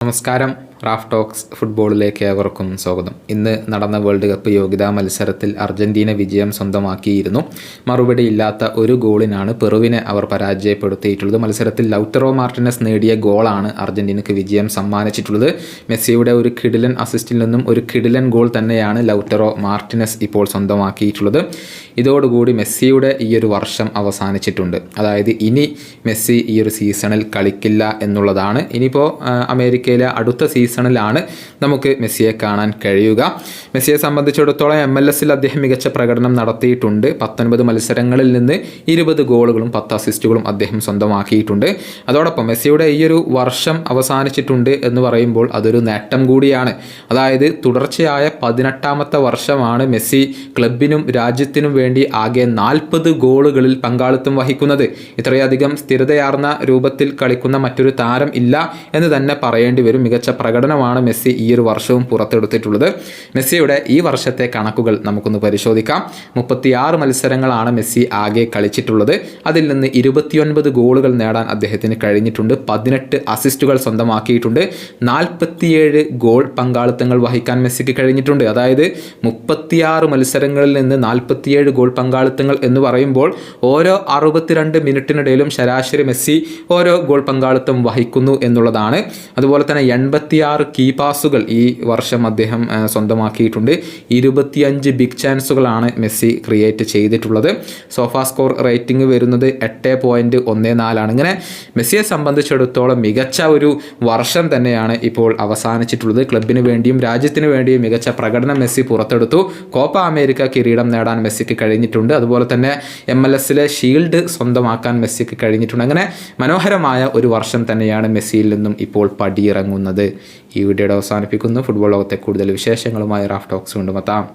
നമസ്കാരം. Raf talks ഫുട്ബോളിലേക്ക് ഏവർക്കും സ്വാഗതം. ഇന്ന് നടന്ന വേൾഡ് കപ്പ് യോഗ്യതാ മത്സരത്തിൽ അർജന്റീന വിജയം സ്വന്തമാക്കിയിരുന്നു. മറുപടിയില്ലാത്ത ഒരു ഗോളിനാണ് പെറുവിനെ അവർ പരാജയപ്പെടുത്തിയിട്ടുള്ളത്. മത്സരത്തിൽ ലൗറ്ററോ മാർട്ടിനസ് നേടിയ ഗോളാണ് അർജന്റീനക്ക് വിജയം സമ്മാനിച്ചിട്ടുള്ളത്. മെസ്സിയുടെ ഒരു കിടിലൻ അസിസ്റ്റിൽ നിന്നും ഒരു കിടിലൻ ഗോൾ തന്നെയാണ് ലൗറ്ററോ മാർട്ടിനസ് ഇപ്പോൾ സ്വന്തമാക്കിയിട്ടുള്ളത്. ഇതോടുകൂടി മെസ്സിയുടെ ഈ ഒരു വർഷം അവസാനിച്ചിട്ടുണ്ട്. അതായത് ഇനി മെസ്സി ഈ ഒരു സീസണിൽ കളിക്കില്ല എന്നുള്ളതാണ്. ഇനിയിപ്പോൾ അമേരിക്കയിലെ അടുത്ത സീസണിലാണ് നമുക്ക് മെസ്സിയെ കാണാൻ കഴിയുക. മെസ്സിയെ സംബന്ധിച്ചിടത്തോളം MLS അദ്ദേഹം മികച്ച പ്രകടനം നടത്തിയിട്ടുണ്ട്. 19 മത്സരങ്ങളിൽ നിന്ന് 20 ഗോളുകളും 10 അസിസ്റ്റുകളും അദ്ദേഹം സ്വന്തമാക്കിയിട്ടുണ്ട്. അതോടൊപ്പം മെസ്സിയുടെ ഈ ഒരു വർഷം അവസാനിച്ചിട്ടുണ്ട് എന്ന് പറയുമ്പോൾ അതൊരു നേട്ടം കൂടിയാണ്. അതായത് തുടർച്ചയായ 18ാമത്തെ വർഷമാണ് മെസ്സി ക്ലബിനും രാജ്യത്തിനും വേണ്ടി ആകെ 40 ഗോളുകളിൽ പങ്കാളിത്തം വഹിക്കുന്നത്. ഇത്രയധികം സ്ഥിരതയാർന്ന രൂപത്തിൽ കളിക്കുന്ന മറ്റൊരു താരം ഇല്ല എന്ന് തന്നെ പറയേണ്ടി വരും. മികച്ച പ്രകടനമാണ് മെസ്സി ഈ ഒരു വർഷവും പുറത്തെടുത്തിട്ടുള്ളത്. മെസ്സിയുടെ ഈ വർഷത്തെ കണക്കുകൾ നമുക്കൊന്ന് പരിശോധിക്കാം. 36 മത്സരങ്ങളാണ് മെസ്സി ആകെ കളിച്ചിട്ടുള്ളത്. അതിൽ നിന്ന് 29 ഗോളുകൾ നേടാൻ അദ്ദേഹത്തിന് കഴിഞ്ഞിട്ടുണ്ട്. 18 അസിസ്റ്റുകൾ സ്വന്തമാക്കിയിട്ടുണ്ട്. 47 ഗോൾ പങ്കാളിത്തങ്ങൾ വഹിക്കാൻ മെസ്സിക്ക് കഴിഞ്ഞിട്ടുണ്ട്. അതായത് 36 മത്സരങ്ങളിൽ നിന്ന് 47 ഗോൾ പങ്കാളിത്തങ്ങൾ എന്ന് പറയുമ്പോൾ ഓരോ 62 മിനിറ്റിനിടയിലും ശരാശരി മെസ്സി ഓരോ ഗോൾ പങ്കാളിത്തം വഹിക്കുന്നു എന്നുള്ളതാണ്. അതുപോലെ തന്നെ 86 കീ പാസുകൾ ഈ വർഷം അദ്ദേഹം സ്വന്തമാക്കിയിട്ടുണ്ട്. 25 ബിഗ് ചാൻസുകളാണ് മെസ്സി ക്രിയേറ്റ് ചെയ്തിട്ടുള്ളത്. സോഫാ സ്കോർ റേറ്റിംഗ് വരുന്നത് 8.14 ഇങ്ങനെ മെസ്സിയെ സംബന്ധിച്ചിടത്തോളം മികച്ച ഒരു വർഷം തന്നെയാണ് ഇപ്പോൾ അവസാനിച്ചിട്ടുള്ളത്. ക്ലബിന് വേണ്ടിയും രാജ്യത്തിന് വേണ്ടിയും മികച്ച പ്രകടനം മെസ്സി പുറത്തെടുത്തു. കോപ്പ അമേരിക്ക കിരീടം നേടാൻ മെസ്സിക്ക് കഴിഞ്ഞിട്ടുണ്ട്. അതുപോലെ തന്നെ MLS ഷീൽഡ് സ്വന്തമാക്കാൻ മെസ്സിക്ക് കഴിഞ്ഞിട്ടുണ്ട്. അങ്ങനെ മനോഹരമായ ഒരു വർഷം തന്നെയാണ് മെസ്സിയിൽ നിന്നും ഇപ്പോൾ പടിയിറങ്ങുന്നത്. ഈ വീഡിയോയുടെ അവസാനിപ്പിക്കുന്നു. ഫുട്ബോൾ ലോകത്തെ കൂടുതൽ വിശേഷങ്ങളുമായി റാഫ് ടോക്സ് കൊണ്ടുമെത്താം.